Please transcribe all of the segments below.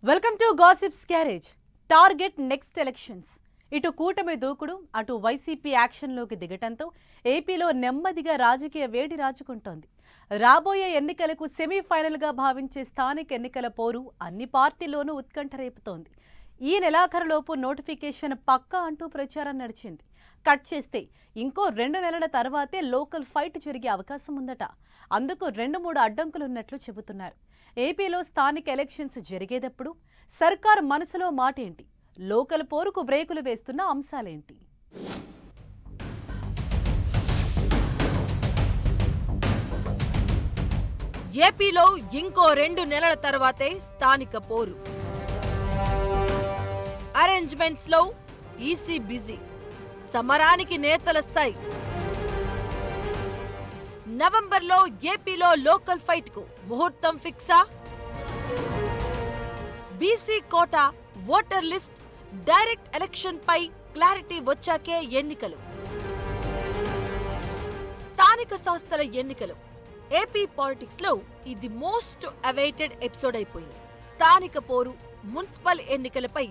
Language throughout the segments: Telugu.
Welcome to gossips garage. Target next elections. ఇటు కూటమి దూకుడు, అటు వైసీపీ యాక్షన్లోకి దిగటంతో ఏపీలో నెమ్మదిగా రాజకీయ వేడి రాజుకుంటోంది. రాబోయే ఎన్నికలకు సెమీఫైనల్గా భావించే స్థానిక ఎన్నికల పోరు అన్ని పార్టీల్లోనూ ఉత్కంఠ రేపుతోంది. ఈ నెలాఖరులోపు నోటిఫికేషన్ పక్కా అంటూ ప్రచారం నడిచింది. కట్ చేస్తే ఇంకో 2 నెలల తర్వాతే లోకల్ ఫైట్ జరిగే అవకాశం ఉందట. అందుకు 2-3 అడ్డంకులున్నట్లు చెబుతున్నారు. ఏపీలో స్థానిక ఎలక్షన్స్ జరిగేటప్పుడు సర్కార్ మనసులో మాటేంటి, లోకల్ పోరుకు బ్రేకులు వేస్తున్న అంశాలేంటి? ఏపీలో ఇంకో 2 నెలల తర్వాతే స్థానిక పోరు. అరేంజ్మెంట్స్ లో ఈసీ బిజీ, సమరానికి నేతల సై. నవంబర్లో ఏపీలో లోకల్ ఫైట్ కు ముహూర్తం ఫిక్సా? BC quota, voter list, direct election పై క్లారిటీ వచ్చాకే ఎన్నికలు. స్థానిక సంస్థల ఎన్నికలు ఏపీ పాలిటిక్స్ లో ఇది మోస్ట్ అవైటెడ్ ఎపిసోడ్ అయిపోయింది. స్థానిక పోరు, మున్సిపల్ ఎన్నికలపై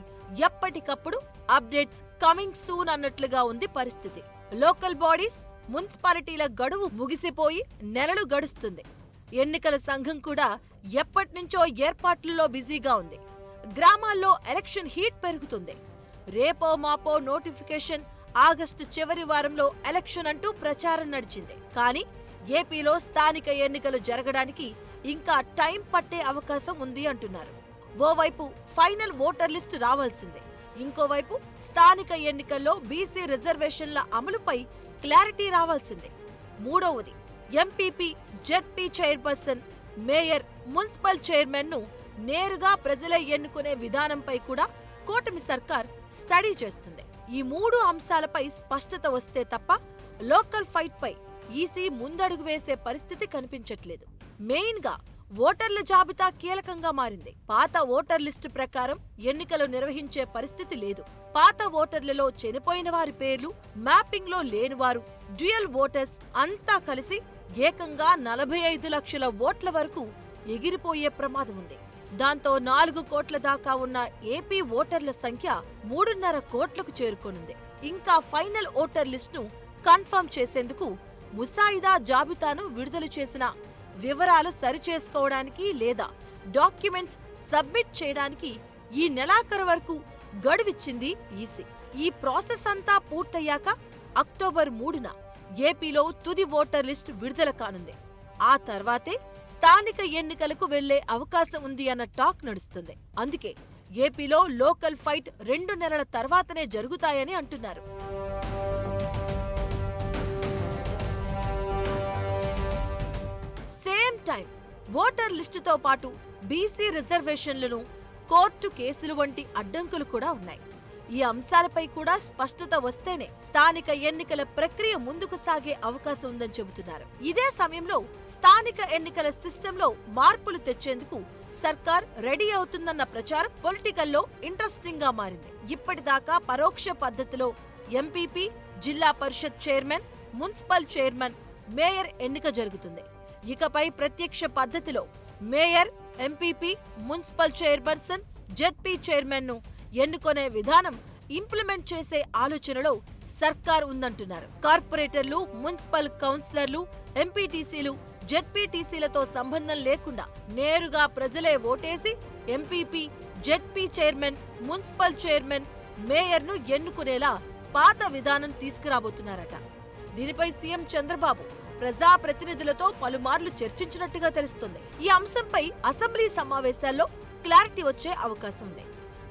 ఎప్పటికప్పుడు అప్డేట్స్ కమింగ్ సూన్ అన్నట్లుగా ఉంది పరిస్థితి. లోకల్ బాడీస్, మున్సిపాలిటీల గడువు ముగిసిపోయి నెలలు గడుస్తుంది. ఎన్నికల సంఘం కూడా ఎప్పటినుంచో ఏర్పాట్లలో బిజీగా ఉంది. గ్రామాల్లో ఎలక్షన్ హీట్ పెరుగుతుంది. రేపో మాపో నోటిఫికేషన్, ఆగస్టు చివరి వారంలో ఎలక్షన్ అంటూ ప్రచారం నడిచింది. కానీ ఏపీలో స్థానిక ఎన్నికలు జరగడానికి ఇంకా టైం పట్టే అవకాశం ఉంది అంటున్నారు. ఓవైపు ఫైనల్ ఓటర్ లిస్టు రావాల్సిందే, ఇంకోవైపు స్థానిక ఎన్నికల్లో బీసీ రిజర్వేషన్ల అమలుపై క్లారిటీ రావాల్సిందే. మూడవది MPP, ZP chairperson, mayor, municipal chairman ను నేరుగా ప్రజలే ఎన్నుకునే విధానంపై కూడా కూటమి సర్కార్ స్టడీ చేస్తుంది. ఈ 3 అంశాలపై స్పష్టత వస్తే తప్ప లోకల్ ఫైట్ పై ఈసీ ముందడుగు వేసే పరిస్థితి కనిపించట్లేదు. మెయిన్ గా ఓటర్ల జాబితా కీలకంగా మారింది. పాత ఓటర్ లిస్టు ప్రకారం ఎన్నికలు నిర్వహించే పరిస్థితి లేదు. పాత ఓటర్లలో చనిపోయిన వారి పేర్లు, మ్యాపింగ్ లో లేనివారు, డ్యూయల్ ఓటర్స్ అంతా కలిసి ఏకంగా 45 లక్షల ఓట్ల వరకు ఎగిరిపోయే ప్రమాదం ఉంది. దాంతో 4 కోట్ల దాకా ఉన్న ఏపీ ఓటర్ల సంఖ్య 3.5 కోట్లకు చేరుకోనుంది. ఇంకా ఫైనల్ ఓటర్ లిస్టును కన్ఫర్మ్ చేసేందుకు ముసాయిదా జాబితాను విడుదల చేసిన వివరాలు సరిచేసుకోవడానికి లేదా డాక్యుమెంట్స్ సబ్మిట్ చేయడానికి ఈ నెలాఖరు వరకు గడువిచ్చింది ఈసీ. ఈ ప్రాసెస్ అంతా పూర్తయ్యాక అక్టోబర్ 3న ఏపీలో తుది ఓటర్ లిస్ట్ విడుదల కానుంది. ఆ తర్వాతే స్థానిక ఎన్నికలకు వెళ్లే అవకాశం ఉంది అన్న టాక్ నడుస్తుంది. అందుకే ఏపీలో లోకల్ ఫైట్ 2 నెలల తర్వాతనే జరుగుతాయని అంటున్నారు. సేమ్ టైం ఓటర్ లిస్టుతో పాటు బీసీ రిజర్వేషన్లను, కోర్టు కేసులు వంటి అడ్డంకులు కూడా ఉన్నాయి. ఈ అంశాలపై కూడా స్పష్టత వస్తేనే స్థానిక ఎన్నికల ప్రక్రియ ముందుకు సాగే అవకాశం ఉందని చెబుతున్నారు. ఇదే సమయంలో స్థానిక ఎన్నికల సిస్టంలో మార్పులు తెచ్చేందుకు సర్కార్ రెడీ అవుతుందన్న ప్రచారం పొలిటికల్లో ఇంట్రెస్టింగ్ గా మారింది. ఇప్పటిదాకా పరోక్ష పద్ధతిలో ఎంపీపీ, జిల్లా పరిషత్ చైర్మన్, మున్సిపల్ చైర్మన్, మేయర్ ఎన్నిక జరుగుతుంది. ఇకపై ప్రత్యక్ష పద్ధతిలో mayor, MPP, municipal chairperson, ZP chairman ను ఎన్నుకునే విధానం ఇంప్లిమెంట్ చేసే ఆలోచనలో సర్కార్ ఉందంటున్నారు. కార్పొరేటర్లు, మున్సిపల్ కౌన్సిలర్లు, ఎంపీటీసీలు, జెడ్పీటీసీలతో సంబంధం లేకుండా నేరుగా ప్రజలే ఓటేసి MPP, ZP chairman, municipal chairman, mayor ను ఎన్నుకునేలా పాత విధానం తీసుకురాబోతున్నారట. దీనిపై సీఎం చంద్రబాబు ప్రజాప్రతినిధులతో పలుమార్లు చర్చించినట్టుగా తెలుస్తుంది. ఈ అంశంపై అసెంబ్లీ సమావేశాల్లో క్లారిటీ వచ్చే అవకాశం ఉంది.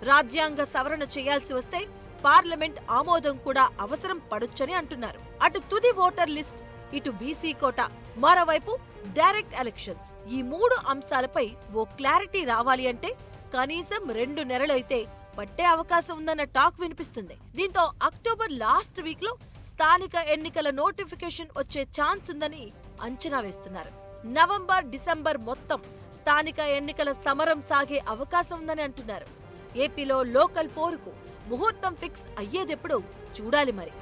రాజ్యాంగ సవరణ చేయాల్సి వస్తే పార్లమెంట్ ఆమోదం కూడా అవసరం పడొచ్చని అంటున్నారు. అటు తుది ఓటర్ లిస్ట్, ఇటు బీసీ కోటా, మరోవైపు డైరెక్ట్ ఎలక్షన్స్, ఈ 3 అంశాలపై ఓ క్లారిటీ రావాలి అంటే కనీసం 2 నెలలైతే పట్టే అవకాశం ఉందన్న టాక్ వినిపిస్తుంది. దీంతో అక్టోబర్ లాస్ట్ వీక్ లో స్థానిక ఎన్నికల నోటిఫికేషన్ వచ్చే ఛాన్స్ ఉందని అంచనా వేస్తున్నారు. నవంబర్, డిసెంబర్ మొత్తం స్థానిక ఎన్నికల సమరం సాగే అవకాశం ఉందని అంటున్నారు. ఏపీలో లోకల్ పోరుకు ముహూర్తం ఫిక్స్ అయ్యేదెప్పుడు చూడాలి మరి.